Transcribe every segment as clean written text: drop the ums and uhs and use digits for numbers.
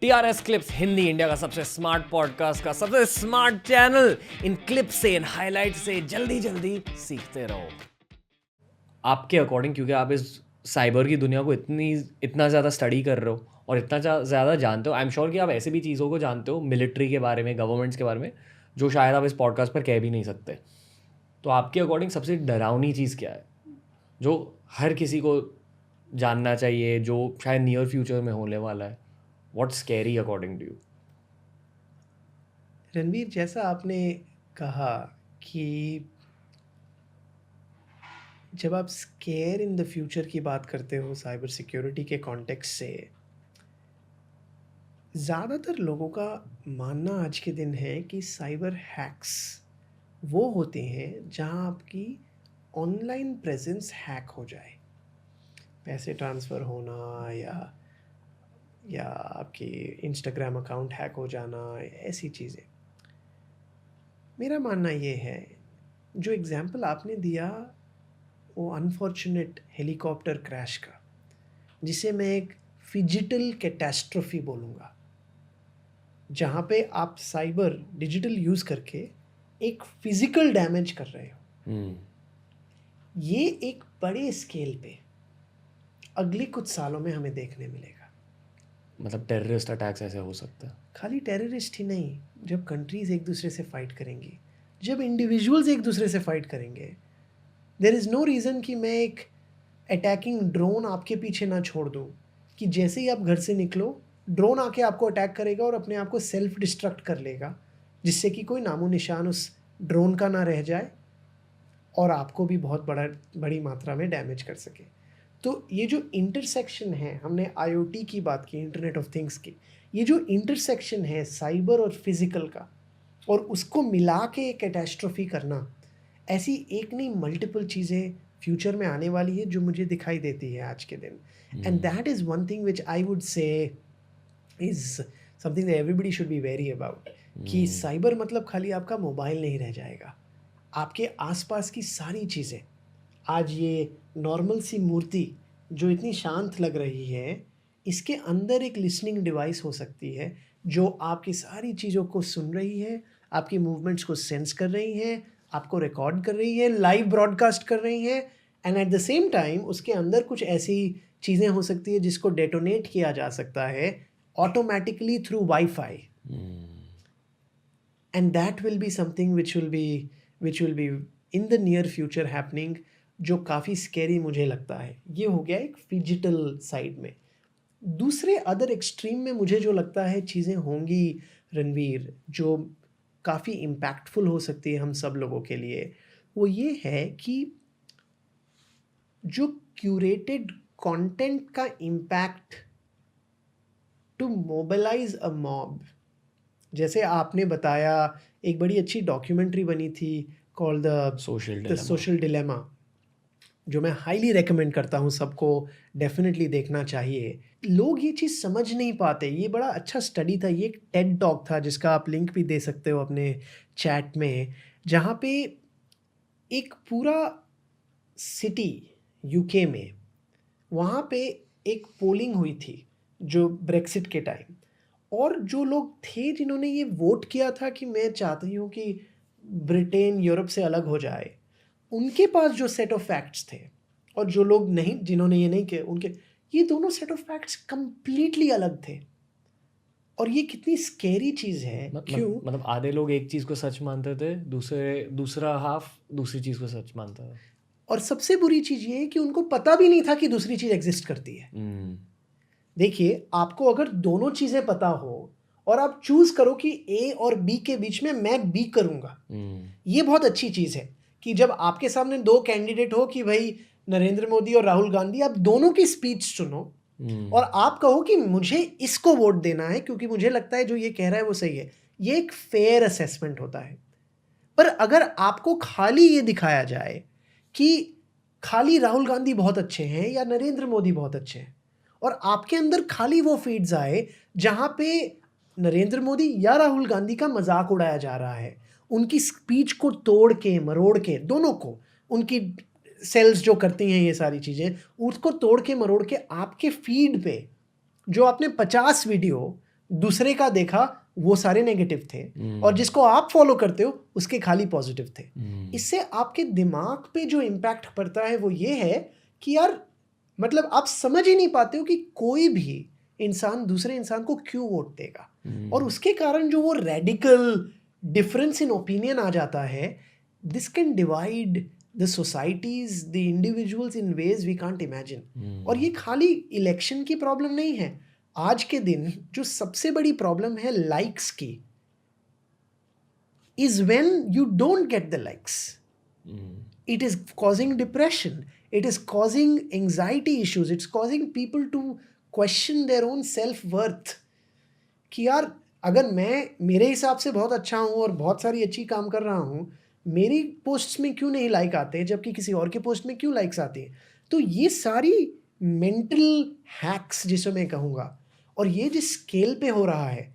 TRS clips Hindi India का सबसे smart podcast का सबसे स्मार्ट चैनल। इन क्लिप से, इन हाइलाइट से जल्दी जल्दी सीखते रहो। आपके अकॉर्डिंग, क्योंकि आप इस साइबर की दुनिया को इतना ज़्यादा स्टडी कर रहे हो और इतना ज़्यादा जानते हो, आई एम श्योर कि आप ऐसे भी चीज़ों को जानते हो, मिलिट्री के बारे में, गवर्नमेंट्स के बारे में, जो शायद आप इस पॉडकास्ट पर कह भी नहीं सकते। तो आपके अकॉर्डिंग सबसे डरावनी चीज़ क्या है जो हर किसी को जानना चाहिए, जो शायद नियर फ्यूचर में होने वाला है? What's scary according to you? Ranveer, जैसा आपने कहा कि जब आप स्केयर इन द फ्यूचर की बात करते हो साइबर सिक्योरिटी के कॉन्टेक्स्ट से, ज़्यादातर लोगों का मानना आज के दिन है कि साइबर हैक्स वो होते हैं जहां आपकी ऑनलाइन प्रेजेंस हैक हो जाए, पैसे ट्रांसफ़र होना या आपकी इंस्टाग्राम अकाउंट हैक हो जाना, ऐसी चीज़ें। मेरा मानना ये है, जो एग्ज़ाम्पल आपने दिया वो अनफॉर्चुनेट हेलीकॉप्टर क्रैश का, जिसे मैं एक फिजिटल कैटास्ट्रोफी बोलूँगा, जहाँ पे आप साइबर डिजिटल यूज़ करके एक फिजिकल डैमेज कर रहे हो। ये एक बड़े स्केल पे अगले कुछ सालों में हमें देखने मिलेगा। मतलब टेररिस्ट अटैक्स ऐसे हो सकते हैं? खाली टेररिस्ट ही नहीं, जब कंट्रीज़ एक दूसरे से फाइट करेंगी, जब इंडिविजुअल्स एक दूसरे से फाइट करेंगे, देयर इज़ नो रीज़न कि मैं एक अटैकिंग ड्रोन आपके पीछे ना छोड़ दूँ, कि जैसे ही आप घर से निकलो ड्रोन आके आपको अटैक करेगा और अपने आप को सेल्फ डिस्ट्रक्ट कर लेगा, जिससे कि कोई नामो निशान उस ड्रोन का ना रह जाए और आपको भी बहुत बड़ी मात्रा में डैमेज कर सके। तो ये जो इंटरसेक्शन है, हमने IoT की बात की, इंटरनेट ऑफ थिंग्स की, ये जो इंटरसेक्शन है साइबर और फिज़िकल का, और उसको मिला के एक कैटास्ट्रोफी करना, ऐसी एक नहीं मल्टीपल चीज़ें फ्यूचर में आने वाली है जो मुझे दिखाई देती है आज के दिन। And that is one thing which I would say is something that everybody should be very about, कि साइबर मतलब खाली आपका मोबाइल नहीं रह जाएगा, आपके आसपास की सारी चीज़ें। आज ये नॉर्मल सी मूर्ति जो इतनी शांत लग रही है, इसके अंदर एक लिसनिंग डिवाइस हो सकती है जो आपकी सारी चीज़ों को सुन रही है, आपकी मूवमेंट्स को सेंस कर रही है, आपको रिकॉर्ड कर रही है, लाइव ब्रॉडकास्ट कर रही है, and at the same time उसके अंदर कुछ ऐसी चीज़ें हो सकती है जिसको डेटोनेट किया जा सकता है automatically through wifi, and that will be something which will be in the near future happening, जो काफ़ी स्कैरी मुझे लगता है। ये हो गया एक फिजिटल साइड में। दूसरे अदर एक्सट्रीम में मुझे जो लगता है चीज़ें होंगी रणवीर, जो काफ़ी इम्पैक्टफुल हो सकती है हम सब लोगों के लिए, वो ये है कि जो क्यूरेटेड कंटेंट का impact to mobilise a mob. जैसे आपने बताया, एक बड़ी अच्छी डॉक्यूमेंट्री बनी थी कॉल्ड द सोशल डिलेमा, जो मैं हाईली रेकमेंड करता हूँ, सबको डेफिनेटली देखना चाहिए। लोग ये चीज़ समझ नहीं पाते, ये बड़ा अच्छा स्टडी था, ये एक टेड टॉक था जिसका आप लिंक भी दे सकते हो अपने चैट में, जहाँ पे एक पूरा सिटी यूके में, वहाँ पे एक पोलिंग हुई थी जो ब्रेक्सिट के टाइम, और जो लोग थे जिन्होंने ये वोट किया था कि मैं चाहती हूँ कि ब्रिटेन यूरोप से अलग हो जाए, उनके पास जो सेट ऑफ फैक्ट्स थे, और जो लोग नहीं, जिन्होंने ये नहीं किया, उनके ये दोनों सेट ऑफ फैक्ट्स कंप्लीटली अलग थे। और ये कितनी स्कैरी चीज़ है। क्यों? मतलब आधे लोग एक चीज़ को सच मानते थे, दूसरा हाफ दूसरी चीज़ को सच मानता था। और सबसे बुरी चीज़ ये है कि उनको पता भी नहीं था कि दूसरी चीज़ एग्जिस्ट करती है। देखिए, आपको अगर दोनों चीज़ें पता हो और आप चूज करो कि ए और बी के बीच में मैं बी करूंगा, ये बहुत अच्छी चीज़ है कि जब आपके सामने दो कैंडिडेट हो कि भाई नरेंद्र मोदी और राहुल गांधी, आप दोनों की स्पीच सुनो और आप कहो कि मुझे इसको वोट देना है क्योंकि मुझे लगता है जो ये कह रहा है वो सही है। ये एक फेयर असेसमेंट होता है। पर अगर आपको खाली ये दिखाया जाए कि खाली राहुल गांधी बहुत अच्छे हैं या नरेंद्र मोदी बहुत अच्छे हैं, और आपके अंदर खाली वो फीड्स आए जहां पे नरेंद्र मोदी या राहुल गांधी का मजाक उड़ाया जा रहा है, उनकी स्पीच को तोड़ के मरोड़ के, दोनों को, उनकी सेल्स जो करती हैं ये सारी चीज़ें, उसको तोड़ के मरोड़ के आपके फीड पे जो आपने 50 वीडियो दूसरे का देखा वो सारे नेगेटिव थे, और जिसको आप फॉलो करते हो उसके खाली पॉजिटिव थे। इससे आपके दिमाग पे जो इम्पैक्ट पड़ता है वो ये है कि यार मतलब आप समझ ही नहीं पाते हो कि कोई भी इंसान दूसरे इंसान को क्यों वोट देगा, और उसके कारण जो वो रेडिकल डिफरेंस इन ओपिनियन आ जाता है, this can divide the societies, the individuals in ways we can't imagine. और ये खाली इलेक्शन की प्रॉब्लम नहीं है, आज के दिन जो सबसे बड़ी प्रॉब्लम है लाइक्स की, is when you don't get the likes, it is causing depression, it is causing anxiety issues, it's causing people to question their own self worth कि यार अगर मैं मेरे हिसाब से बहुत अच्छा हूँ और बहुत सारी अच्छी काम कर रहा हूँ, मेरी पोस्ट्स में क्यों नहीं लाइक आते जबकि किसी और के पोस्ट में क्यों लाइक्स आती हैं। तो ये सारी मेंटल हैक्स जिसे मैं कहूँगा, और ये जिस स्केल पे हो रहा है,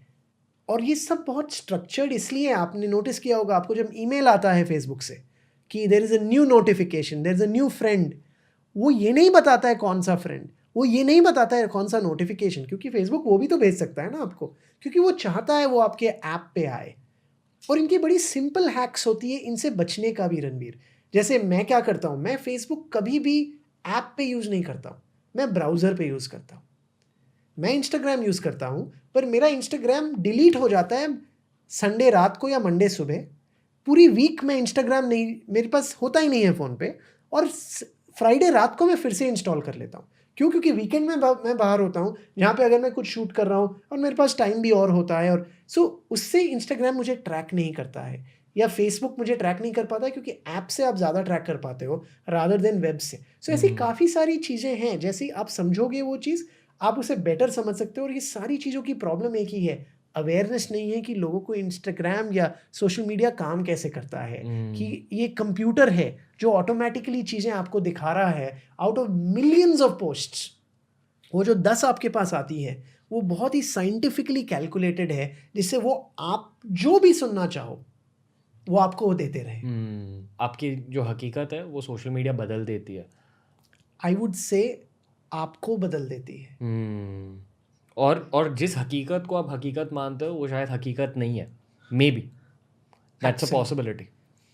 और ये सब बहुत स्ट्रक्चर्ड इसलिए आपने नोटिस किया होगा, आपको जब ईमेल आता है फेसबुक से कि there is a new notification, there is a new friend, वो ये नहीं बताता है कौन सा फ्रेंड, वो ये नहीं बताता है कौन सा नोटिफिकेशन, क्योंकि फेसबुक वो भी तो भेज सकता है ना आपको, क्योंकि वो चाहता है वो आपके ऐप पे आए। और इनकी बड़ी सिंपल हैक्स होती है इनसे बचने का भी रणवीर। जैसे मैं क्या करता हूँ, मैं फेसबुक कभी भी ऐप पे यूज़ नहीं करता हूँ, मैं ब्राउज़र पे यूज़ करता हूँ। मैं इंस्टाग्राम यूज़ करता हूँ, पर मेरा इंस्टाग्राम डिलीट हो जाता है संडे रात को या मंडे सुबह। पूरी वीक में इंस्टाग्राम नहीं, मेरे पास होता ही नहीं है फ़ोन पे, और फ्राइडे रात को मैं फिर से इंस्टॉल कर लेता हूँ। क्यों? क्योंकि वीकेंड में मैं बाहर होता हूँ, जहाँ पे अगर मैं कुछ शूट कर रहा हूँ और मेरे पास टाइम भी और होता है, और उससे इंस्टाग्राम मुझे ट्रैक नहीं करता है, या फेसबुक मुझे ट्रैक नहीं कर पाता है, क्योंकि ऐप से आप ज़्यादा ट्रैक कर पाते हो रादर देन वेब से। ऐसी काफ़ी सारी चीज़ें हैं, जैसे आप समझोगे वो चीज़ आप उसे बेटर समझ सकते हो। और ये सारी चीज़ों की प्रॉब्लम एक ही है, अवेयरनेस नहीं है कि लोगों को इंस्टाग्राम या सोशल मीडिया काम कैसे करता है, कि ये कंप्यूटर है जो ऑटोमेटिकली चीज़ें आपको दिखा रहा है। Out of millions of posts, वो जो 10 आपके पास आती है वो बहुत ही साइंटिफिकली कैलकुलेटेड है, जिससे वो आप जो भी सुनना चाहो वो आपको वो देते रहे। आपकी जो हकीकत है वो सोशल मीडिया बदल देती है, आई वुड से आपको बदल देती है। और जिस हकीकत को आप हकीकत मानते हो वो शायद हकीकत नहीं है। Maybe that's a possibility,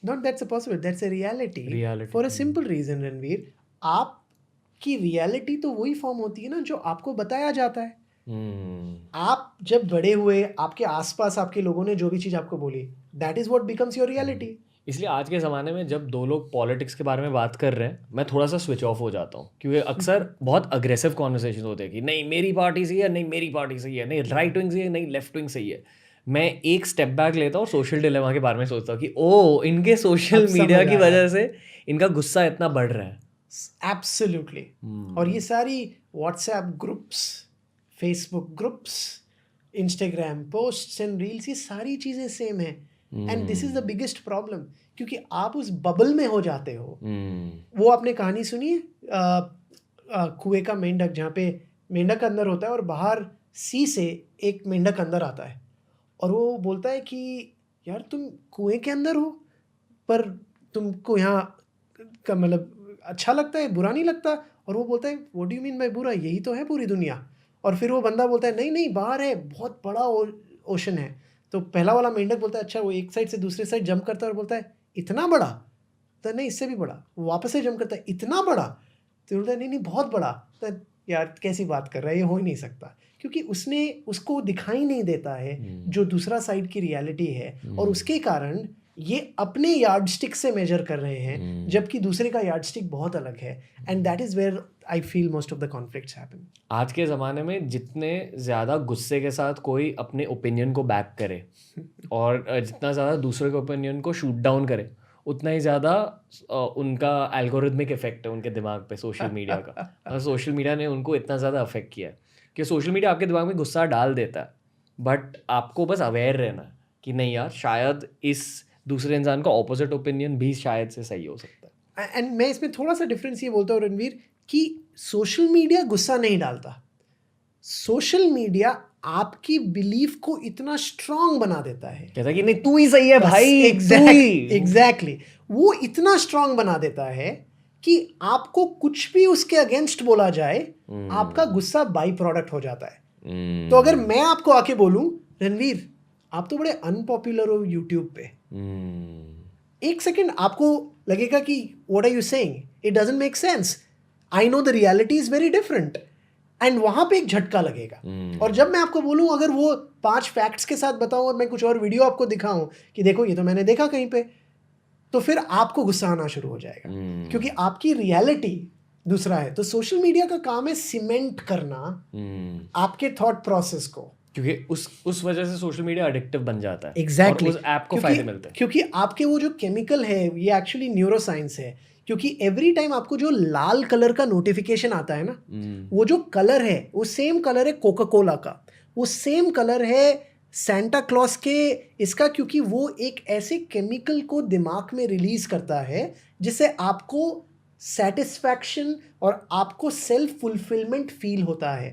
not that's a possibility, that's a reality for a simple reason Ranveer. आपकी रियलिटी तो वही फॉर्म होती है ना जो आपको बताया जाता है। आप जब बड़े हुए, आपके आसपास आपके लोगों ने जो भी चीज़ आपको बोली, that is what becomes your reality. इसलिए आज के ज़माने में जब दो लोग पॉलिटिक्स के बारे में बात कर रहे हैं, मैं थोड़ा सा स्विच ऑफ हो जाता हूँ, क्योंकि अक्सर बहुत अग्रेसिव कॉन्वर्सेशन होते हैं कि नहीं मेरी पार्टी सही है, नहीं मेरी पार्टी सही है, नहीं राइट विंग सही है, नहीं लेफ्ट विंग सही है। मैं एक स्टेप बैक लेता हूँ, सोशल डिलेमा के बारे में सोचता हूँ कि ओ इनके सोशल मीडिया की वजह से इनका गुस्सा इतना बढ़ रहा है। एब्सोल्युटली। और ये सारी WhatsApp groups, Facebook groups, Instagram posts and reels, ये सारी चीज़ें सेम है। And this is the biggest problem, क्योंकि आप उस बबल में हो जाते हो। वो आपने कहानी सुनी है कुएं का मेंढक, जहाँ पे मेंढक अंदर होता है और बाहर सी से एक मेंढक अंदर आता है, और वो बोलता है कि यार तुम कुएं के अंदर हो, पर तुमको यहाँ का मतलब अच्छा लगता है, बुरा नहीं लगता? और वो बोलता है what do you mean by बुरा, यही तो है पूरी दुनिया। और फिर वो बंदा बोलता है नहीं नहीं बाहर है, बहुत बड़ा ओशन है। तो पहला वाला मेंढक बोलता है अच्छा, वो एक साइड से दूसरे साइड जंप करता है और बोलता है इतना बड़ा? तो नहीं इससे भी बड़ा। वो वापस से जंप करता है इतना बड़ा? तो बोलता है नहीं नहीं बहुत बड़ा। तो यार कैसी बात कर रहा है, ये हो ही नहीं सकता, क्योंकि उसने उसको दिखाई नहीं देता है जो दूसरा साइड की रियलिटी है, और उसके कारण ये अपने यार्डस्टिक से मेजर कर रहे हैं, जबकि दूसरे का यार्डस्टिक बहुत अलग है। And that is where I feel most of the conflicts happen. आज के ज़माने में जितने ज़्यादा गुस्से के साथ कोई अपने ओपिनियन को बैक करे और जितना ज़्यादा दूसरे के ओपिनियन को शूट डाउन करे, उतना ही ज़्यादा उनका एल्गोरिथमिक इफेक्ट है उनके दिमाग पे सोशल मीडिया का। और सोशल मीडिया ने उनको इतना ज़्यादा अफेक्ट किया है कि सोशल मीडिया आपके दिमाग में गुस्सा डाल देता है, बट आपको बस अवेयर रहना कि नहीं यार शायद इस दूसरे इंसान का ऑपोजिट ओपिनियन भी शायद से सही हो सकता है। एंड मैं इसमें थोड़ा सा डिफरेंस ये बोलता हूँ रणवीर कि सोशल मीडिया गुस्सा नहीं डालता, सोशल मीडिया आपकी बिलीफ को इतना स्ट्रांग बना देता है, कहता है कि नहीं तू ही सही है भाई। एग्जैक्टली वो इतना स्ट्रांग बना देता है कि आपको कुछ भी उसके अगेंस्ट बोला जाए आपका गुस्सा बाई प्रोडक्ट हो जाता है। तो अगर मैं आपको आके बोलूं रणवीर आप तो बड़े अनपॉपुलर हो यूट्यूब पे, एक सेकंड आपको लगेगा कि what are you saying, it doesn't make sense, I know the reality is very different, and वहां पे एक झटका लगेगा। और जब मैं आपको बोलूं अगर वो 5 फैक्ट्स के साथ बताऊं और मैं कुछ और वीडियो आपको दिखाऊं कि देखो ये तो मैंने देखा कहीं पे, तो फिर आपको गुस्सा आना शुरू हो जाएगा क्योंकि आपकी रियलिटी दूसरा है। तो सोशल मीडिया का काम है सीमेंट करना आपके थॉट प्रोसेस को, क्योंकि उस वजह से सोशल मीडिया एडिक्टिव बन जाता है। एग्जैक्टली और उस ऐप को फायदे मिलते हैं क्योंकि आपके वो जो केमिकल है ये एक्चुअली न्यूरोसाइंस है। क्योंकि एवरी टाइम आपको जो लाल कलर का नोटिफिकेशन आता है ना, वो जो कलर है वो सेम कलर है कोका कोला का, वो सेम कलर है सेंटा क्लॉज के इसका, क्योंकि वो एक ऐसे केमिकल को दिमाग में रिलीज करता है जिससे आपको सेटिस्फैक्शन और आपको सेल्फ फुलफिलमेंट फील होता है।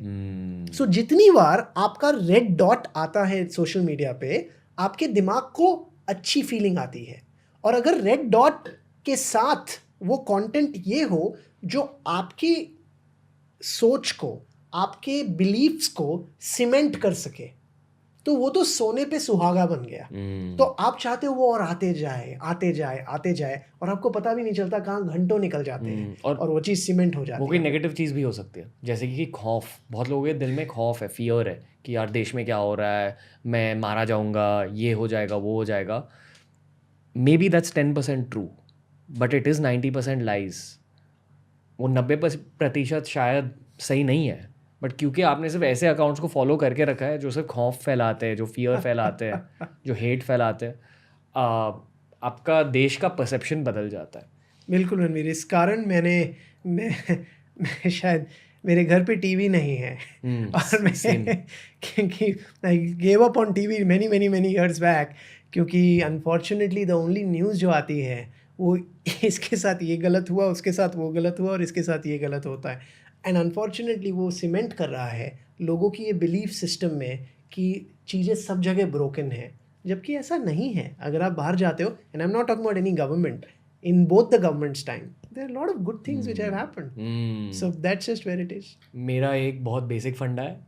सो जितनी बार आपका रेड डॉट आता है सोशल मीडिया पे आपके दिमाग को अच्छी फीलिंग आती है। और अगर रेड डॉट के साथ वो कंटेंट ये हो जो आपकी सोच को आपके बिलीफ्स को सीमेंट कर सके, तो वो तो सोने पे सुहागा बन गया। तो आप चाहते हो वो और आते जाए आते जाए आते जाए और आपको पता भी नहीं चलता कहाँ घंटों निकल जाते हैं और वो चीज़ सीमेंट हो जाती वो है। कोई नेगेटिव चीज़ भी हो सकती है, जैसे कि खौफ, बहुत लोगों के दिल में खौफ है, फियर है कि यार देश में क्या हो रहा है, मैं मारा जाऊंगा, ये हो जाएगा वो हो जाएगा। May be that's 10% true but it is 90% lies. वो 90% शायद सही नहीं है, बट क्योंकि आपने सिर्फ ऐसे अकाउंट्स को फॉलो करके रखा है जो सिर्फ खौफ फैलाते हैं, जो फियर फैलाते हैं, जो हेट फैलाते हैं, आपका देश का परसेप्शन बदल जाता है। बिल्कुल रणवीर, इस कारण मैं शायद मेरे घर पे टीवी नहीं है और मैं क्योंकि I gave up on TV many years back, क्योंकि अनफॉर्चुनेटली द ओनली न्यूज़ जो आती है वो इसके साथ ये गलत हुआ, उसके साथ वो गलत हुआ और इसके साथ ये गलत होता है। एंड अनफॉर्चुनेटली वो सीमेंट कर रहा है लोगों की ये बिलीफ सिस्टम में कि चीज़ें सब जगह ब्रोकन है, जबकि ऐसा नहीं है। अगर आप बाहर जाते हो, and I am not talking about any government, in both the government's time there are a lot of good things which have happened. So that's just where it is. मेरा एक बहुत बेसिक फंडा है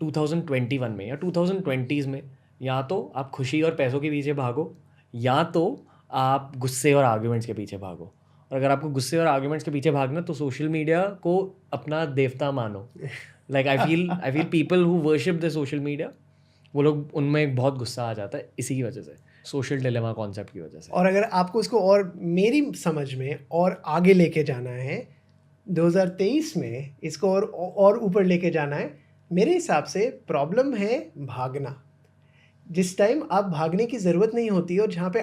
2021 में या 2020s में, या तो आप खुशी और पैसों के पीछे भागो या तो आप गुस्से और आर्ग्यूमेंट्स के पीछे भागो। और अगर आपको गुस्से और आर्ग्यूमेंट्स के पीछे भागना तो सोशल मीडिया को अपना देवता मानो। Like I feel people who worship the social media, वो लोग, उनमें एक बहुत गुस्सा आ जाता है इसी की वजह से, सोशल डिलेमा कॉन्सेप्ट की वजह से। और अगर आपको इसको और मेरी समझ में और आगे लेके जाना है 2023 में, इसको और ऊपर लेके जाना है, मेरे हिसाब से प्रॉब्लम है भागना। जिस टाइम आप भागने की ज़रूरत नहीं होती और जहाँ पे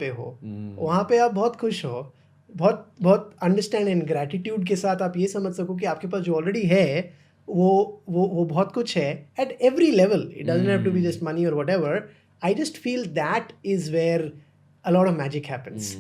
हो वहाँ पे आप बहुत खुश हो, बहुत अंडरस्टैंड एंड ग्रैटिट्यूड के साथ आप ये समझ सको कि आपके पास जो ऑलरेडी है वो बहुत कुछ है at every level. It doesn't have to be just money और whatever. I just feel that is where a lot of magic happens.